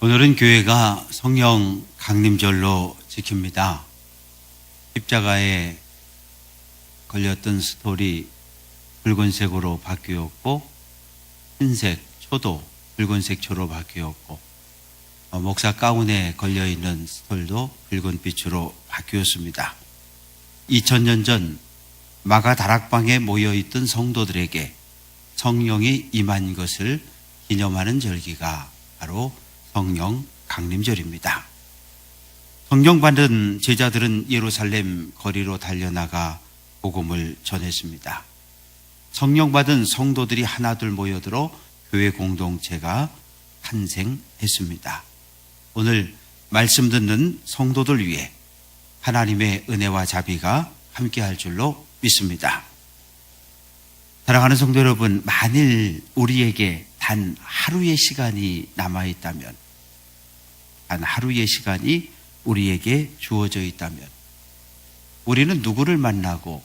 오늘은 교회가 성령 강림절로 지킵니다. 십자가에 걸렸던 스톨이 붉은색으로 바뀌었고, 흰색 초도 붉은색 초로 바뀌었고, 목사 가운에 걸려있는 스톨도 붉은 빛으로 바뀌었습니다. 2000년 전 마가 다락방에 모여있던 성도들에게 성령이 임한 것을 기념하는 절기가 바로 성령 강림절입니다. 성령 받은 제자들은 예루살렘 거리로 달려나가 복음을 전했습니다. 성령 받은 성도들이 하나둘 모여들어 교회 공동체가 탄생했습니다. 오늘 말씀 듣는 성도들 위해 하나님의 은혜와 자비가 함께할 줄로 믿습니다. 사랑하는 성도 여러분, 만일 우리에게 단 하루의 시간이 남아있다면, 단 하루의 시간이 우리에게 주어져 있다면, 우리는 누구를 만나고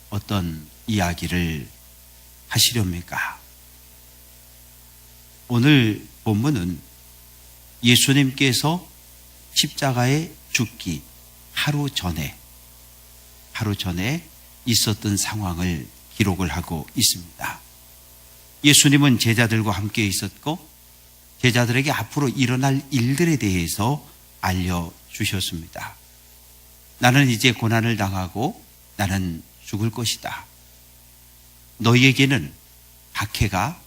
어떤 이야기를 하시렵니까? 오늘 본문은 예수님께서 십자가에 죽기 하루 전에 있었던 상황을 기록을 하고 있습니다. 예수님은 제자들과 함께 있었고, 제자들에게 앞으로 일어날 일들에 대해서 알려주셨습니다. 나는 이제 고난을 당하고 나는 죽을 것이다. 너희에게는 박해가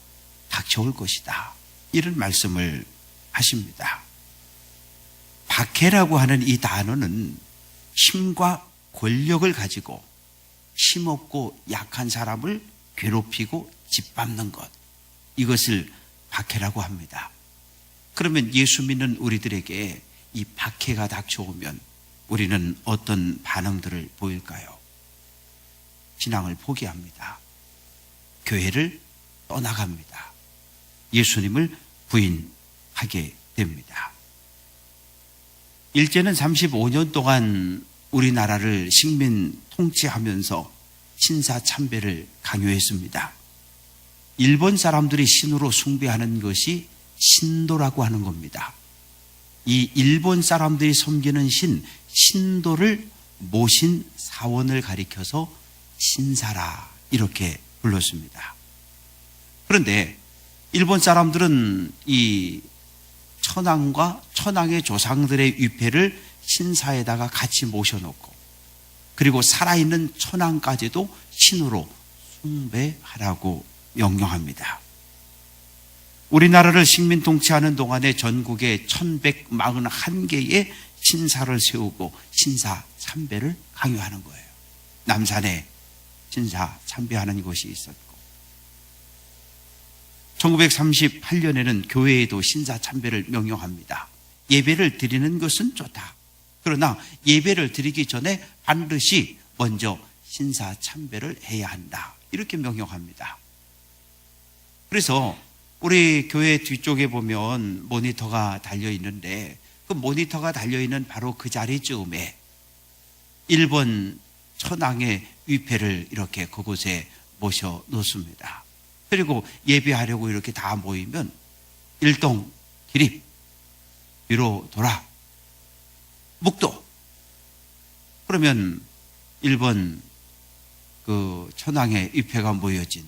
닥쳐올 것이다. 이런 말씀을 하십니다. 박해라고 하는 이 단어는 힘과 권력을 가지고 힘없고 약한 사람을 괴롭히고 짓밟는 것, 이것을 박해라고 합니다. 그러면 예수 믿는 우리들에게 이 박해가 닥쳐오면 우리는 어떤 반응들을 보일까요? 신앙을 포기합니다. 교회를 떠나갑니다. 예수님을 부인하게 됩니다. 일제는 35년 동안 우리나라를 식민 통치하면서 신사참배를 강요했습니다. 일본 사람들이 신으로 숭배하는 것이 신도라고 하는 겁니다. 이 일본 사람들이 섬기는 신도를 모신 사원을 가리켜서 신사라 이렇게 불렀습니다. 그런데 일본 사람들은 이 천황과 천황의 조상들의 위패를 신사에다가 같이 모셔놓고, 그리고 살아있는 천황까지도 신으로 숭배하라고 명령합니다. 우리나라를 식민 통치하는 동안에 전국에 1141개의 신사를 세우고 신사 참배를 강요하는 거예요. 남산에 신사 참배하는 곳이 있었고, 1938년에는 교회에도 신사 참배를 명령합니다. 예배를 드리는 것은 좋다. 그러나 예배를 드리기 전에 반드시 먼저 신사 참배를 해야 한다. 이렇게 명령합니다. 그래서 우리 교회 뒤쪽에 보면 모니터가 달려 있는데, 그 모니터가 달려 있는 바로 그 자리쯤에 일본 천황의 위패를 이렇게 그곳에 모셔 놓습니다. 그리고 예배하려고 이렇게 다 모이면 일동 기립, 뒤로 돌아, 묵도. 그러면 일본 그 천황의 위패가 모셔진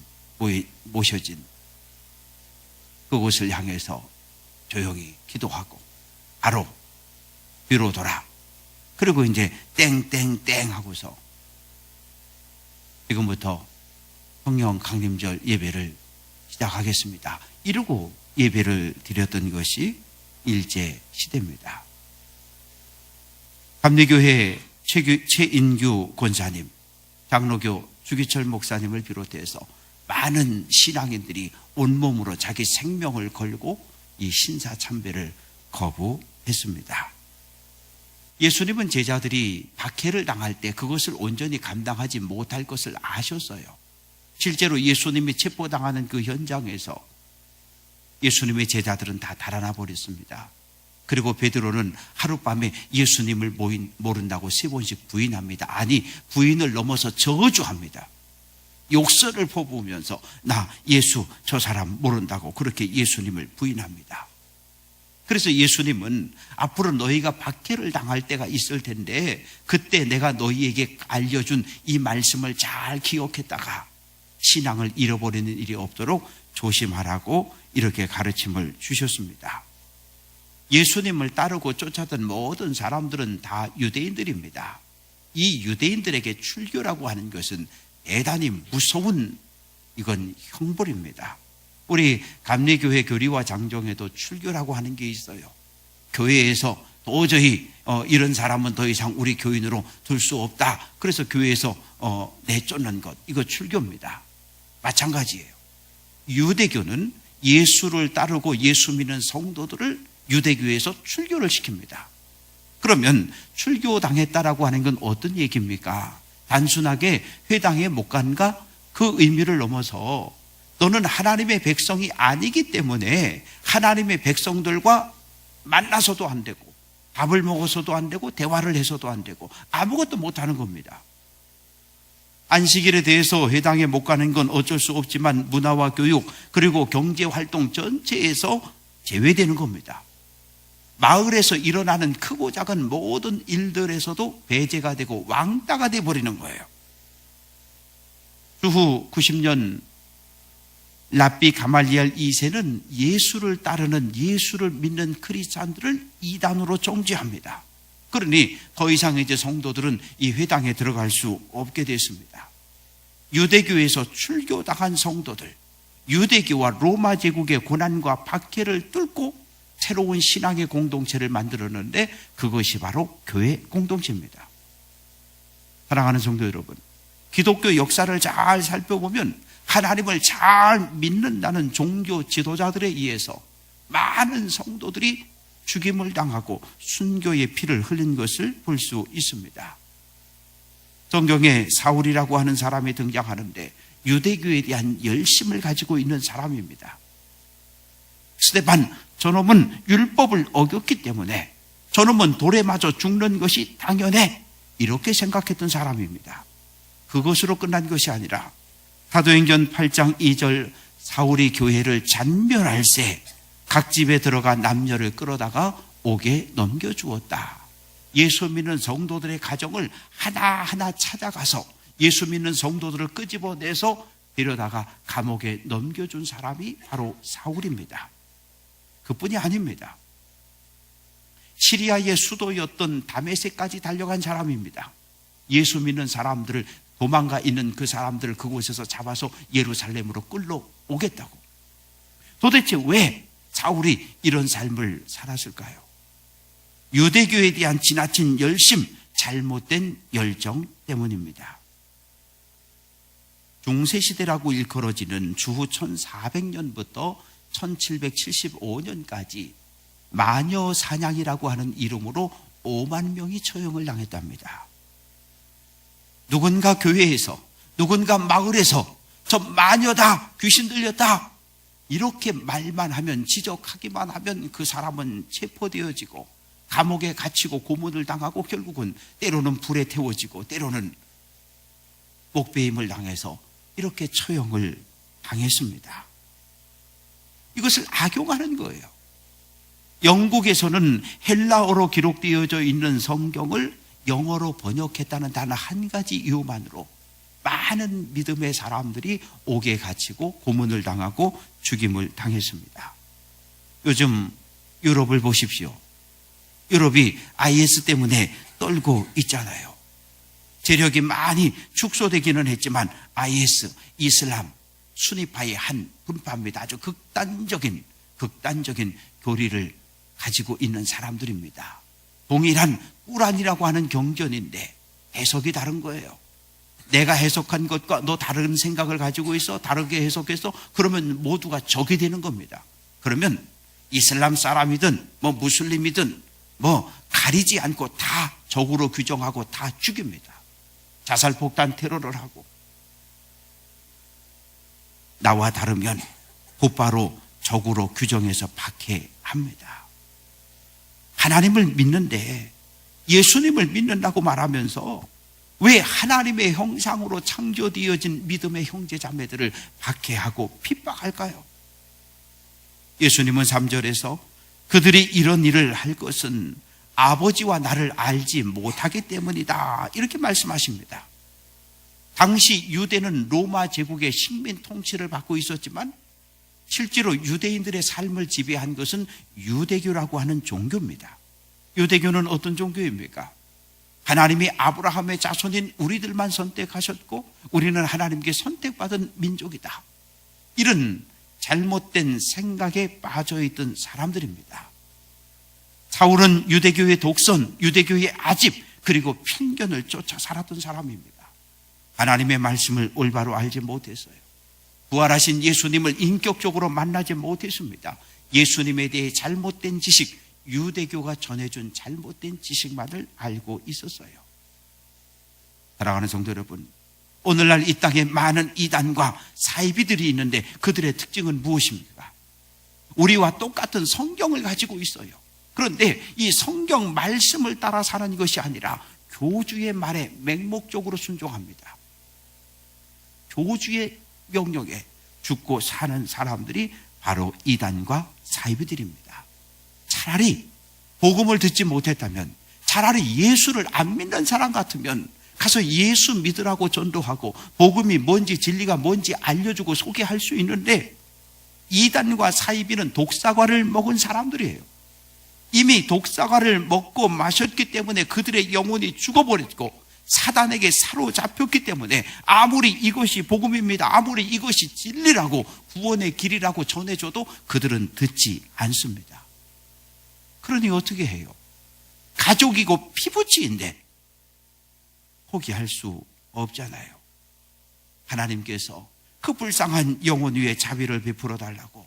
그곳을 향해서 조용히 기도하고 바로 뒤로 돌아. 그리고 이제 땡땡땡 하고서 지금부터 성령 강림절 예배를 시작하겠습니다. 이러고 예배를 드렸던 것이 일제 시대입니다. 감리교회 최인규 권사님, 장로교 주기철 목사님을 비롯해서 많은 신앙인들이 온몸으로 자기 생명을 걸고 이 신사참배를 거부했습니다. 예수님은 제자들이 박해를 당할 때 그것을 온전히 감당하지 못할 것을 아셨어요. 실제로 예수님이 체포당하는 그 현장에서 예수님의 제자들은 다 달아나 버렸습니다. 그리고 베드로는 하룻밤에 예수님을 모른다고 3번씩 부인합니다. 아니, 부인을 넘어서 저주합니다. 욕설을 퍼부으면서 나 예수 저 사람 모른다고 그렇게 예수님을 부인합니다. 그래서 예수님은 앞으로 너희가 박해를 당할 때가 있을 텐데 그때 내가 너희에게 알려준 이 말씀을 잘 기억했다가 신앙을 잃어버리는 일이 없도록 조심하라고 이렇게 가르침을 주셨습니다. 예수님을 따르고 쫓아던 모든 사람들은 다 유대인들입니다. 이 유대인들에게 출교라고 하는 것은 대단히 무서운 이건 형벌입니다. 우리 감리교회 교리와 장정에도 출교라고 하는 게 있어요. 교회에서 도저히 이런 사람은 더 이상 우리 교인으로 둘 수 없다. 그래서 교회에서 내쫓는 것, 이거 출교입니다. 마찬가지예요. 유대교는 예수를 따르고 예수 믿는 성도들을 유대교에서 출교를 시킵니다. 그러면 출교당했다라고 하는 건 어떤 얘기입니까? 단순하게 회당에 못 간가? 그 의미를 넘어서 너는 하나님의 백성이 아니기 때문에 하나님의 백성들과 만나서도 안 되고 밥을 먹어서도 안 되고 대화를 해서도 안 되고 아무것도 못하는 겁니다. 안식일에 대해서 회당에 못 가는 건 어쩔 수 없지만 문화와 교육 그리고 경제활동 전체에서 제외되는 겁니다. 마을에서 일어나는 크고 작은 모든 일들에서도 배제가 되고 왕따가 되어버리는 거예요. 주후 90년 랍비 가말리엘 2세는 예수를 따르는 예수를 믿는 크리스찬들을 이단으로 정죄합니다. 그러니 더 이상 이제 성도들은 이 회당에 들어갈 수 없게 됐습니다. 유대교에서 출교당한 성도들, 유대교와 로마 제국의 고난과 박해를 뚫고 새로운 신앙의 공동체를 만들었는데 그것이 바로 교회 공동체입니다. 사랑하는 성도 여러분, 기독교 역사를 잘 살펴보면 하나님을 잘 믿는다는 종교 지도자들에 의해서 많은 성도들이 죽임을 당하고 순교의 피를 흘린 것을 볼 수 있습니다. 성경에 사울이라고 하는 사람이 등장하는데 유대교에 대한 열심을 가지고 있는 사람입니다. 스데반, 저놈은 율법을 어겼기 때문에 저놈은 돌에 맞아 죽는 것이 당연해, 이렇게 생각했던 사람입니다. 그것으로 끝난 것이 아니라 사도행전 8장 2절 사울이 교회를 잔멸할세 각 집에 들어가 남녀를 끌어다가 옥에 넘겨주었다. 예수 믿는 성도들의 가정을 하나하나 찾아가서 예수 믿는 성도들을 끄집어내서 데려다가 감옥에 넘겨준 사람이 바로 사울입니다. 그뿐이 아닙니다. 시리아의 수도였던 다메섹까지 달려간 사람입니다. 예수 믿는 사람들을, 도망가 있는 그 사람들을 그곳에서 잡아서 예루살렘으로 끌러오겠다고. 도대체 왜 사울이 이런 삶을 살았을까요? 유대교에 대한 지나친 열심, 잘못된 열정 때문입니다. 중세시대라고 일컬어지는 주후 1400년부터 1775년까지 마녀 사냥이라고 하는 이름으로 5만 명이 처형을 당했답니다. 누군가 교회에서, 누군가 마을에서 저 마녀다, 귀신 들렸다, 이렇게 말만 하면, 지적하기만 하면 그 사람은 체포되어지고 감옥에 갇히고 고문을 당하고 결국은 때로는 불에 태워지고 때로는 목배임을 당해서 이렇게 처형을 당했습니다. 이것을 악용하는 거예요. 영국에서는 헬라어로 기록되어져 있는 성경을 영어로 번역했다는 단 한 가지 이유만으로 많은 믿음의 사람들이 옥에 갇히고 고문을 당하고 죽임을 당했습니다. 요즘 유럽을 보십시오. 유럽이 IS 때문에 떨고 있잖아요. 세력이 많이 축소되기는 했지만 IS, 이슬람, 수니파의 한 분파입니다. 아주 극단적인 교리를 가지고 있는 사람들입니다. 동일한 꾸란이라고 하는 경전인데 해석이 다른 거예요. 내가 해석한 것과 너 다른 생각을 가지고 있어, 다르게 해석해서, 그러면 모두가 적이 되는 겁니다. 그러면 이슬람 사람이든 무슬림이든 가리지 않고 다 적으로 규정하고 다 죽입니다. 자살폭탄 테러를 하고, 나와 다르면 곧바로 적으로 규정해서 박해합니다. 하나님을 믿는데 예수님을 믿는다고 말하면서 왜 하나님의 형상으로 창조되어진 믿음의 형제자매들을 박해하고 핍박할까요? 예수님은 3절에서 그들이 이런 일을 할 것은 아버지와 나를 알지 못하기 때문이다. 이렇게 말씀하십니다. 당시 유대는 로마 제국의 식민 통치를 받고 있었지만 실제로 유대인들의 삶을 지배한 것은 유대교라고 하는 종교입니다. 유대교는 어떤 종교입니까? 하나님이 아브라함의 자손인 우리들만 선택하셨고 우리는 하나님께 선택받은 민족이다. 이런 잘못된 생각에 빠져있던 사람들입니다. 사울은 유대교의 독선, 유대교의 아집, 그리고 편견을 쫓아 살았던 사람입니다. 하나님의 말씀을 올바로 알지 못했어요. 부활하신 예수님을 인격적으로 만나지 못했습니다. 예수님에 대해 잘못된 지식, 유대교가 전해준 잘못된 지식만을 알고 있었어요. 사랑하는 성도 여러분, 오늘날 이 땅에 많은 이단과 사이비들이 있는데 그들의 특징은 무엇입니까? 우리와 똑같은 성경을 가지고 있어요. 그런데 이 성경 말씀을 따라 사는 것이 아니라 교주의 말에 맹목적으로 순종합니다. 교주의 명령에 죽고 사는 사람들이 바로 이단과 사이비들입니다. 차라리 복음을 듣지 못했다면, 차라리 예수를 안 믿는 사람 같으면 가서 예수 믿으라고 전도하고 복음이 뭔지 진리가 뭔지 알려주고 소개할 수 있는데, 이단과 사이비는 독사과를 먹은 사람들이에요. 이미 독사과를 먹고 마셨기 때문에 그들의 영혼이 죽어버렸고 사단에게 사로잡혔기 때문에 아무리 이것이 복음입니다, 아무리 이것이 진리라고 구원의 길이라고 전해줘도 그들은 듣지 않습니다. 그러니 어떻게 해요? 가족이고 피부치인데 포기할 수 없잖아요. 하나님께서 그 불쌍한 영혼 위에 자비를 베풀어 달라고,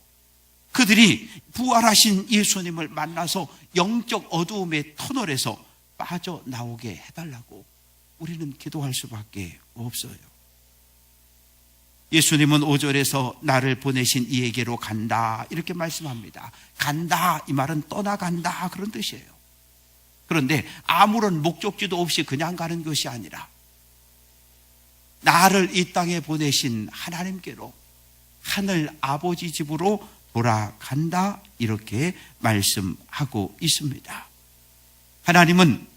그들이 부활하신 예수님을 만나서 영적 어두움의 터널에서 빠져나오게 해달라고 우리는 기도할 수밖에 없어요. 예수님은 5절에서 나를 보내신 이에게로 간다 이렇게 말씀합니다. 간다, 이 말은 떠나간다 그런 뜻이에요. 그런데 아무런 목적지도 없이 그냥 가는 것이 아니라 나를 이 땅에 보내신 하나님께로, 하늘 아버지 집으로 돌아간다 이렇게 말씀하고 있습니다. 하나님은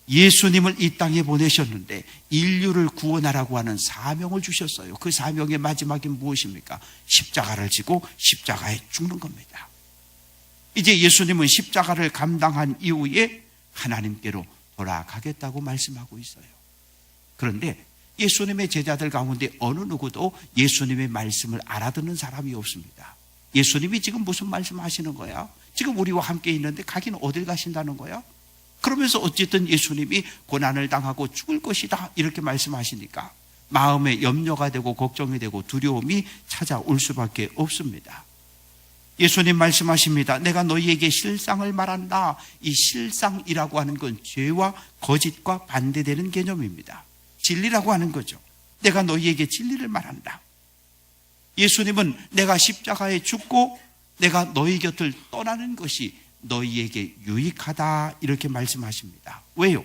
예수님을 이 땅에 보내셨는데 인류를 구원하라고 하는 사명을 주셨어요. 그 사명의 마지막이 무엇입니까? 십자가를 지고 십자가에 죽는 겁니다. 이제 예수님은 십자가를 감당한 이후에 하나님께로 돌아가겠다고 말씀하고 있어요. 그런데 예수님의 제자들 가운데 어느 누구도 예수님의 말씀을 알아듣는 사람이 없습니다. 예수님이 지금 무슨 말씀하시는 거야? 지금 우리와 함께 있는데 가기는 어딜 가신다는 거야? 그러면서 어쨌든 예수님이 고난을 당하고 죽을 것이다 이렇게 말씀하시니까 마음에 염려가 되고 걱정이 되고 두려움이 찾아올 수밖에 없습니다. 예수님 말씀하십니다. 내가 너희에게 실상을 말한다. 이 실상이라고 하는 건 죄와 거짓과 반대되는 개념입니다. 진리라고 하는 거죠. 내가 너희에게 진리를 말한다. 예수님은 내가 십자가에 죽고 내가 너희 곁을 떠나는 것이 너희에게 유익하다 이렇게 말씀하십니다. 왜요?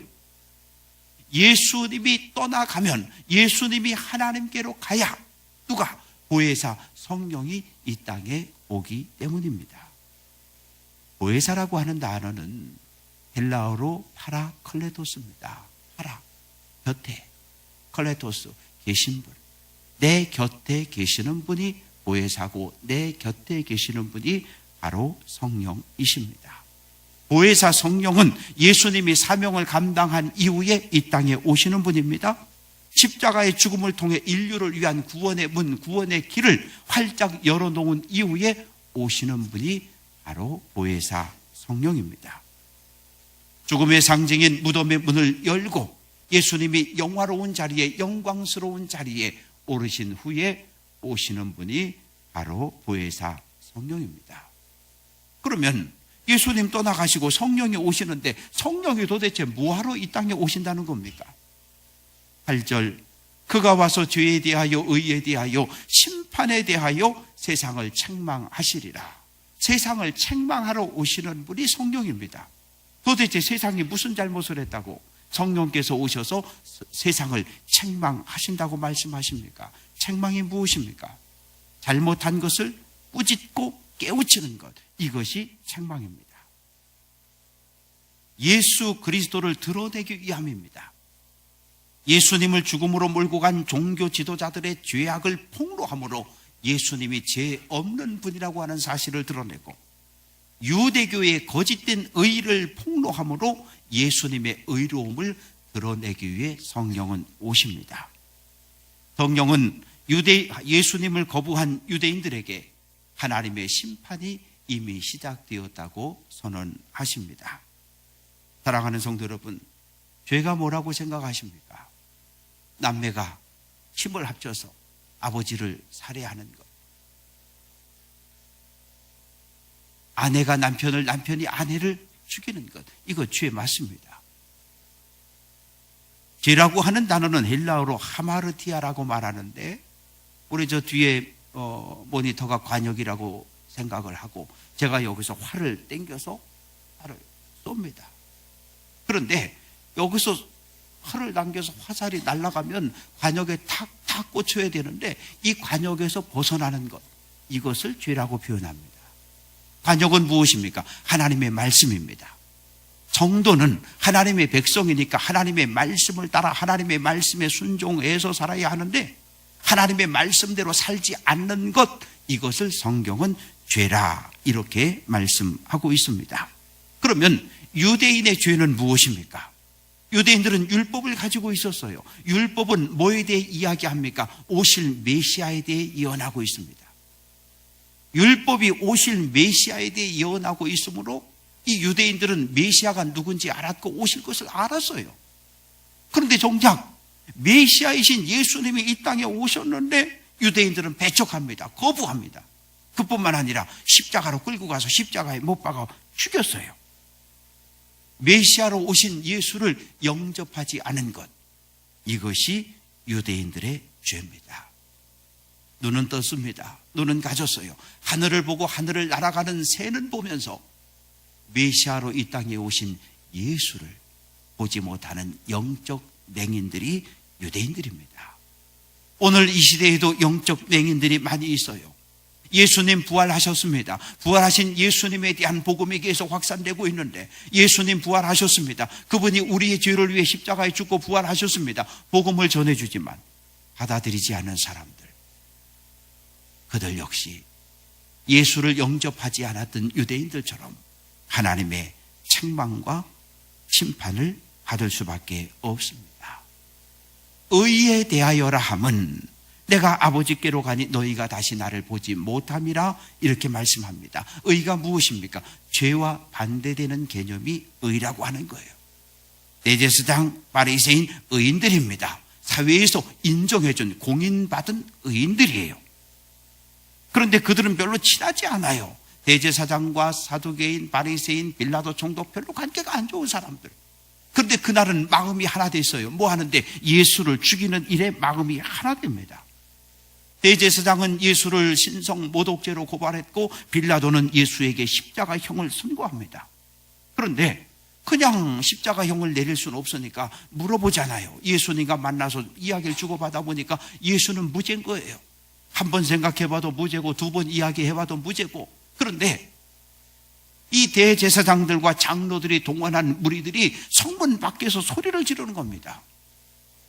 예수님이 떠나가면, 예수님이 하나님께로 가야 누가? 보혜사 성령이 이 땅에 오기 때문입니다. 보혜사라고 하는 단어는 헬라어로 파라클레토스입니다. 파라, 곁에, 클레토스, 계신 분. 내 곁에 계시는 분이 보혜사고 내 곁에 계시는 분이 바로 성령이십니다. 보혜사 성령은 예수님이 사명을 감당한 이후에 이 땅에 오시는 분입니다. 십자가의 죽음을 통해 인류를 위한 구원의 문, 구원의 길을 활짝 열어놓은 이후에 오시는 분이 바로 보혜사 성령입니다. 죽음의 상징인 무덤의 문을 열고 예수님이 영화로운 자리에, 영광스러운 자리에 오르신 후에 오시는 분이 바로 보혜사 성령입니다. 그러면 예수님 떠나가시고 성령이 오시는데 성령이 도대체 뭐하러 이 땅에 오신다는 겁니까? 8절, 그가 와서 죄에 대하여 의에 대하여 심판에 대하여 세상을 책망하시리라. 세상을 책망하러 오시는 분이 성령입니다. 도대체 세상이 무슨 잘못을 했다고 성령께서 오셔서 세상을 책망하신다고 말씀하십니까? 책망이 무엇입니까? 잘못한 것을 꾸짖고 깨우치는 것, 이것이 책망입니다. 예수 그리스도를 드러내기 위함입니다. 예수님을 죽음으로 몰고 간 종교 지도자들의 죄악을 폭로함으로 예수님이 죄 없는 분이라고 하는 사실을 드러내고, 유대교의 거짓된 의를 폭로함으로 예수님의 의로움을 드러내기 위해 성령은 오십니다. 성령은 예수님을 거부한 유대인들에게 하나님의 심판이 이미 시작되었다고 선언하십니다. 사랑하는 성도 여러분, 죄가 뭐라고 생각하십니까? 남매가 힘을 합쳐서 아버지를 살해하는 것, 아내가 남편을, 남편이 아내를 죽이는 것, 이거 죄 맞습니다. 죄라고 하는 단어는 헬라어로 하마르티아라고 말하는데, 우리 저 뒤에 모니터가 관역이라고 생각을 하고 제가 여기서 활을 당겨서 활을 쏩니다. 그런데 여기서 활을 당겨서 화살이 날아가면 관역에 탁탁 꽂혀야 되는데 이 관역에서 벗어나는 것, 이것을 죄라고 표현합니다. 관역은 무엇입니까? 하나님의 말씀입니다. 성도는 하나님의 백성이니까 하나님의 말씀을 따라 하나님의 말씀에 순종해서 살아야 하는데, 하나님의 말씀대로 살지 않는 것, 이것을 성경은 죄라 이렇게 말씀하고 있습니다. 그러면 유대인의 죄는 무엇입니까? 유대인들은 율법을 가지고 있었어요. 율법은 뭐에 대해 이야기합니까? 오실 메시아에 대해 예언하고 있습니다. 율법이 오실 메시아에 대해 예언하고 있으므로 이 유대인들은 메시아가 누군지 알았고 오실 것을 알았어요. 그런데 정작 메시아이신 예수님이 이 땅에 오셨는데 유대인들은 배척합니다. 거부합니다. 그뿐만 아니라 십자가로 끌고 가서 십자가에 못 박아 죽였어요. 메시아로 오신 예수를 영접하지 않은 것, 이것이 유대인들의 죄입니다. 눈은 떴습니다. 눈은 가졌어요. 하늘을 보고 하늘을 날아가는 새는 보면서 메시아로 이 땅에 오신 예수를 보지 못하는 영적 맹인들이 유대인들입니다. 오늘 이 시대에도 영적 맹인들이 많이 있어요. 예수님 부활하셨습니다. 부활하신 예수님에 대한 복음이 계속 확산되고 있는데, 예수님 부활하셨습니다. 그분이 우리의 죄를 위해 십자가에 죽고 부활하셨습니다. 복음을 전해주지만 받아들이지 않는 사람들, 그들 역시 예수를 영접하지 않았던 유대인들처럼 하나님의 책망과 심판을 받을 수밖에 없습니다. 의에 대하여라 함은 내가 아버지께로 가니 너희가 다시 나를 보지 못함이라, 이렇게 말씀합니다. 의가 무엇입니까? 죄와 반대되는 개념이 의라고 하는 거예요. 대제사장, 바리새인 의인들입니다. 사회에서 인정해준, 공인받은 의인들이에요. 그런데 그들은 별로 친하지 않아요. 대제사장과 사두개인, 바리새인, 빌라도 총독, 별로 관계가 안 좋은 사람들. 그런데 그날은 마음이 하나 됐어요. 뭐 하는데? 예수를 죽이는 일에 마음이 하나 됩니다. 대제사장은 예수를 신성 모독죄로 고발했고, 빌라도는 예수에게 십자가형을 선고합니다. 그런데 그냥 십자가형을 내릴 수는 없으니까 물어보잖아요. 예수님과 만나서 이야기를 주고받아 보니까 예수는 무죄인 거예요. 한 번 생각해봐도 무죄고 두 번 이야기해봐도 무죄고. 그런데 이 대제사장들과 장로들이 동원한 무리들이 성문 밖에서 소리를 지르는 겁니다.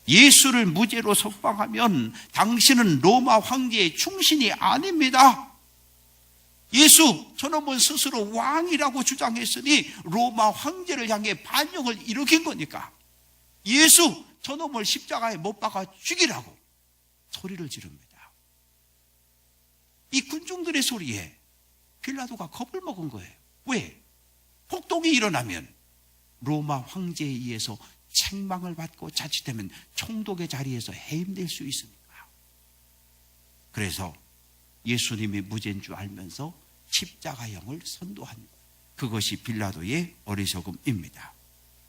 예수를 무죄로 석방하면 당신은 로마 황제의 충신이 아닙니다. 예수 저놈은 스스로 왕이라고 주장했으니 로마 황제를 향해 반역을 일으킨 거니까 예수 저놈을 십자가에 못 박아 죽이라고 소리를 지릅니다. 이 군중들의 소리에 빌라도가 겁을 먹은 거예요. 왜? 폭동이 일어나면 로마 황제에 의해서 책망을 받고 자칫되면 총독의 자리에서 해임될 수 있으니까. 그래서 예수님이 무죄인 줄 알면서 십자가형을 선도한 것, 그것이 빌라도의 어리석음입니다.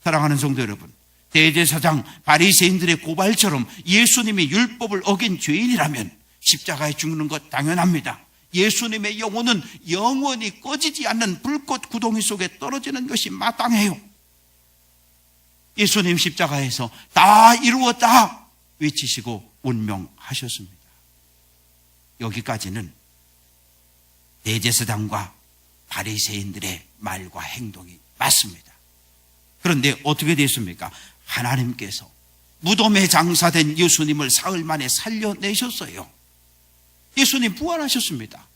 사랑하는 성도 여러분, 대제사장 바리새인들의 고발처럼 예수님이 율법을 어긴 죄인이라면 십자가에 죽는 것 당연합니다. 예수님의 영혼은 영원히 꺼지지 않는 불꽃 구덩이 속에 떨어지는 것이 마땅해요. 예수님 십자가에서 다 이루었다 외치시고 운명하셨습니다. 여기까지는 대제사장과 바리새인들의 말과 행동이 맞습니다. 그런데 어떻게 됐습니까? 하나님께서 무덤에 장사된 예수님을 사흘 만에 살려내셨어요. 예수님 부활하셨습니다.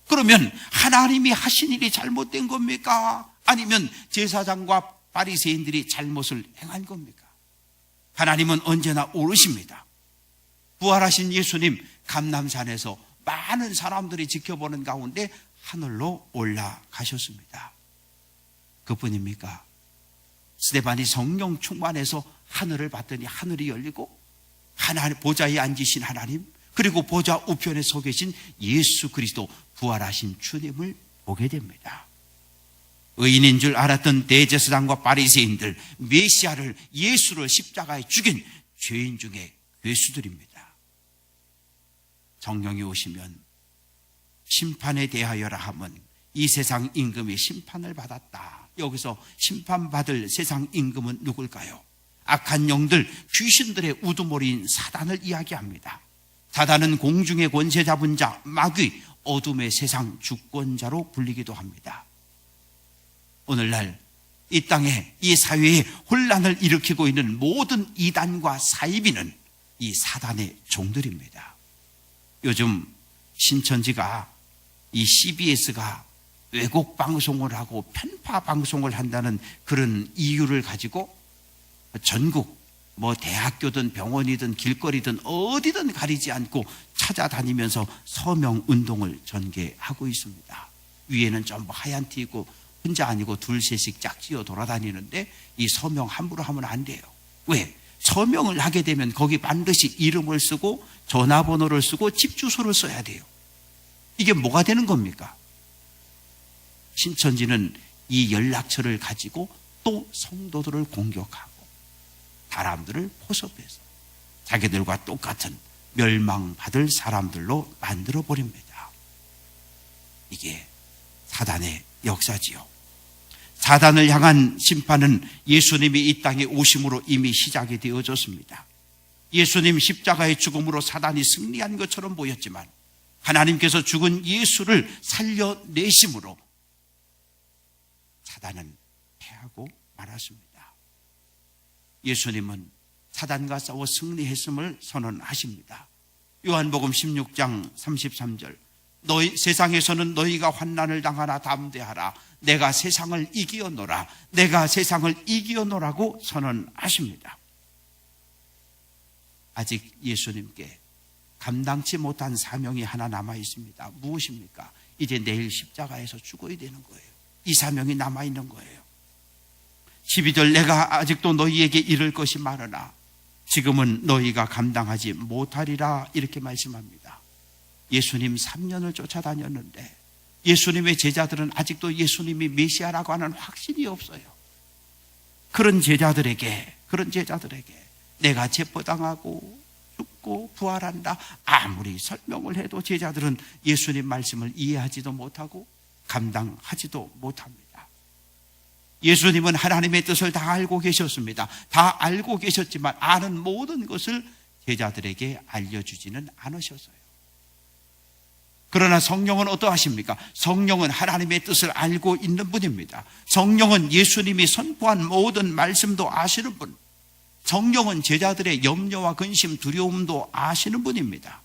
그러면 하나님이 하신 일이 잘못된 겁니까? 아니면 제사장과 바리새인들이 잘못을 행한 겁니까? 하나님은 언제나 옳으십니다. 부활하신 예수님 감람산에서 많은 사람들이 지켜보는 가운데 하늘로 올라가셨습니다. 그뿐입니까? 스데반이 성령 충만해서 하늘을 봤더니 하늘이 열리고 하나님 보좌에 앉으신 하나님, 그리고 보좌 우편에 서 계신 예수 그리스도 부활하신 주님을 보게 됩니다. 의인인 줄 알았던 대제사장과 바리새인들, 메시아를, 예수를 십자가에 죽인 죄인 중에 괴수들입니다. 성령이 오시면 심판에 대하여라 함은 이 세상 임금이 심판을 받았다. 여기서 심판받을 세상 임금은 누굴까요? 악한 영들, 귀신들의 우두머리인 사단을 이야기합니다. 사단은 공중의 권세 잡은 자, 마귀, 어둠의 세상 주권자로 불리기도 합니다. 오늘날 이 땅에, 이 사회에 혼란을 일으키고 있는 모든 이단과 사이비는 이 사단의 종들입니다. 요즘 신천지가, 이 CBS가 왜곡 방송을 하고 편파 방송을 한다는 그런 이유를 가지고 전국 대학교든 병원이든 길거리든 어디든 가리지 않고 찾아다니면서 서명 운동을 전개하고 있습니다. 위에는 전부 하얀 티 입고 혼자 아니고 둘 셋씩 짝지어 돌아다니는데 이 서명 함부로 하면 안 돼요. 왜? 서명을 하게 되면 거기 반드시 이름을 쓰고 전화번호를 쓰고 집 주소를 써야 돼요. 이게 뭐가 되는 겁니까? 신천지는 이 연락처를 가지고 또 성도들을 공격하고 사람들을 포섭해서 자기들과 똑같은 멸망받을 사람들로 만들어버립니다. 이게 사단의 역사지요. 사단을 향한 심판은 예수님이 이 땅에 오심으로 이미 시작이 되어졌습니다. 예수님 십자가의 죽음으로 사단이 승리한 것처럼 보였지만 하나님께서 죽은 예수를 살려내심으로 사단은 패하고 말았습니다. 예수님은 사단과 싸워 승리했음을 선언하십니다. 요한복음 16장 33절, 세상에서는 너희가 환난을 당하나 담대하라. 내가 세상을 이기었노라. 내가 세상을 이기었노라고 선언하십니다. 아직 예수님께 감당치 못한 사명이 하나 남아 있습니다. 무엇입니까? 이제 내일 십자가에서 죽어야 되는 거예요. 이 사명이 남아 있는 거예요. 12절, 내가 아직도 너희에게 이를 것이 많으나 지금은 너희가 감당하지 못하리라, 이렇게 말씀합니다. 예수님 3년을 쫓아다녔는데 예수님의 제자들은 아직도 예수님이 메시아라고 하는 확신이 없어요. 그런 제자들에게 내가 체포당하고 죽고 부활한다, 아무리 설명을 해도 제자들은 예수님 말씀을 이해하지도 못하고 감당하지도 못합니다. 예수님은 하나님의 뜻을 다 알고 계셨습니다. 다 알고 계셨지만 아는 모든 것을 제자들에게 알려주지는 않으셨어요. 그러나 성령은 어떠하십니까? 성령은 하나님의 뜻을 알고 있는 분입니다. 성령은 예수님이 선포한 모든 말씀도 아시는 분, 성령은 제자들의 염려와 근심, 두려움도 아시는 분입니다.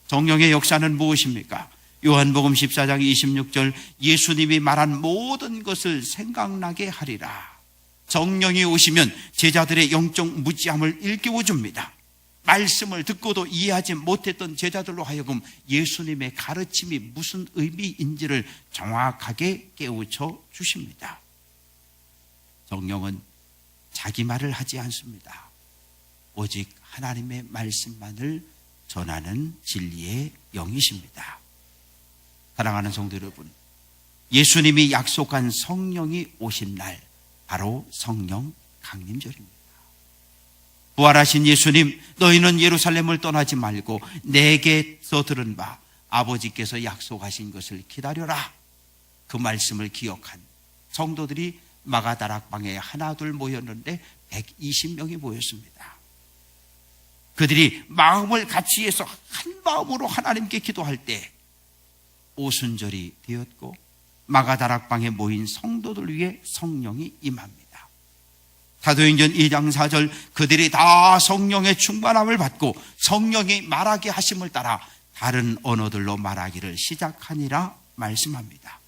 성령의 역사는 무엇입니까? 요한복음 14장 26절, 예수님이 말한 모든 것을 생각나게 하리라. 성령이 오시면 제자들의 영적 무지함을 일깨워줍니다. 말씀을 듣고도 이해하지 못했던 제자들로 하여금 예수님의 가르침이 무슨 의미인지를 정확하게 깨우쳐 주십니다. 성령은 자기 말을 하지 않습니다. 오직 하나님의 말씀만을 전하는 진리의 영이십니다. 사랑하는 성도 여러분, 예수님이 약속한 성령이 오신 날, 바로 성령 강림절입니다. 부활하신 예수님, 너희는 예루살렘을 떠나지 말고 내게서 들은 바 아버지께서 약속하신 것을 기다려라. 그 말씀을 기억한 성도들이 마가다락방에 하나 둘 모였는데 120명이 모였습니다. 그들이 마음을 같이 해서 한 마음으로 하나님께 기도할 때 오순절이 되었고 마가다락방에 모인 성도들 위해 성령이 임합니다. 사도행전 2장 4절 그들이 다 성령의 충만함을 받고 성령이 말하게 하심을 따라 다른 언어들로 말하기를 시작하니라 말씀합니다.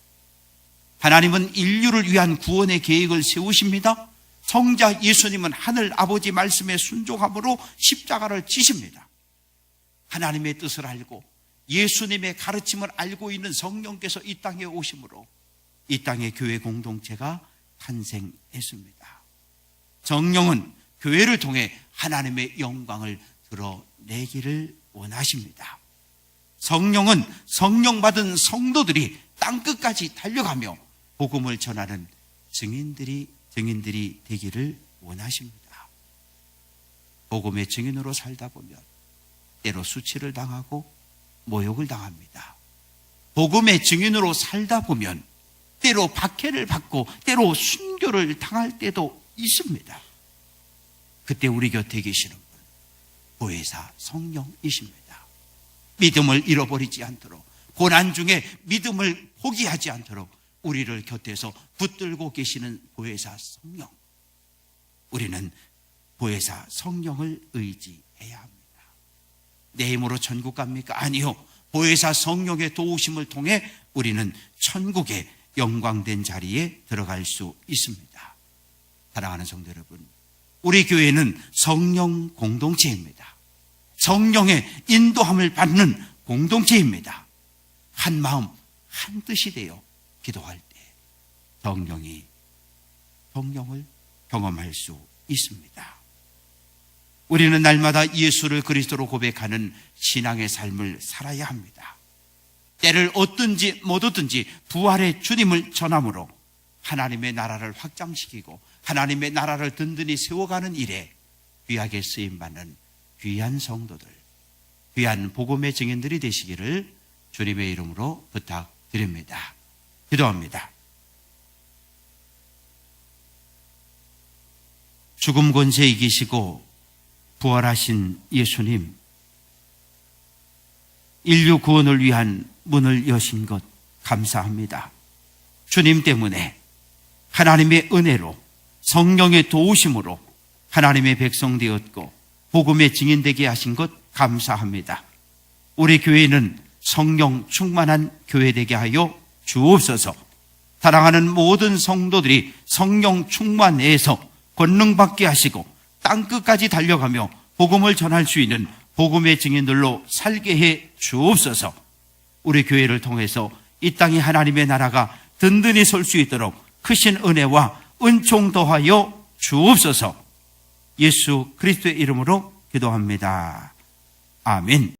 하나님은 인류를 위한 구원의 계획을 세우십니다. 성자 예수님은 하늘 아버지 말씀에 순종함으로 십자가를 지십니다. 하나님의 뜻을 알고 예수님의 가르침을 알고 있는 성령께서 이 땅에 오심으로 이 땅의 교회 공동체가 탄생했습니다. 성령은 교회를 통해 하나님의 영광을 드러내기를 원하십니다. 성령은 성령 받은 성도들이 땅끝까지 달려가며 복음을 전하는 증인들이 되기를 원하십니다. 복음의 증인으로 살다 보면 때로 수치를 당하고 모욕을 당합니다. 복음의 증인으로 살다 보면 때로 박해를 받고 때로 순교를 당할 때도 있습니다. 그때 우리 곁에 계시는 분, 보혜사 성령이십니다. 믿음을 잃어버리지 않도록, 고난 중에 믿음을 포기하지 않도록 우리를 곁에서 붙들고 계시는 보혜사 성령, 우리는 보혜사 성령을 의지해야 합니다. 내 힘으로 천국 갑니까? 아니요. 보혜사 성령의 도우심을 통해 우리는 천국의 영광된 자리에 들어갈 수 있습니다. 사랑하는 성도 여러분, 우리 교회는 성령 공동체입니다. 성령의 인도함을 받는 공동체입니다. 한 마음 한 뜻이 되어 기도할 때 성령을 경험할 수 있습니다. 우리는 날마다 예수를 그리스도로 고백하는 신앙의 삶을 살아야 합니다. 때를 얻든지 못 얻든지 부활의 주님을 전함으로 하나님의 나라를 확장시키고 하나님의 나라를 든든히 세워가는 일에 귀하게 쓰임받는 귀한 성도들, 귀한 복음의 증인들이 되시기를 주님의 이름으로 부탁드립니다. 기도합니다. 죽음 권세 이기시고 부활하신 예수님, 인류 구원을 위한 문을 여신 것 감사합니다. 주님 때문에 하나님의 은혜로 성령의 도우심으로 하나님의 백성 되었고 복음의 증인되게 하신 것 감사합니다. 우리 교회는 성령 충만한 교회 되게 하여 주옵소서. 사랑하는 모든 성도들이 성령 충만해서 권능받게 하시고 땅끝까지 달려가며 복음을 전할 수 있는 복음의 증인들로 살게 해 주옵소서. 우리 교회를 통해서 이 땅에 하나님의 나라가 든든히 설 수 있도록 크신 은혜와 은총 더하여 주옵소서. 예수 그리스도의 이름으로 기도합니다. 아멘.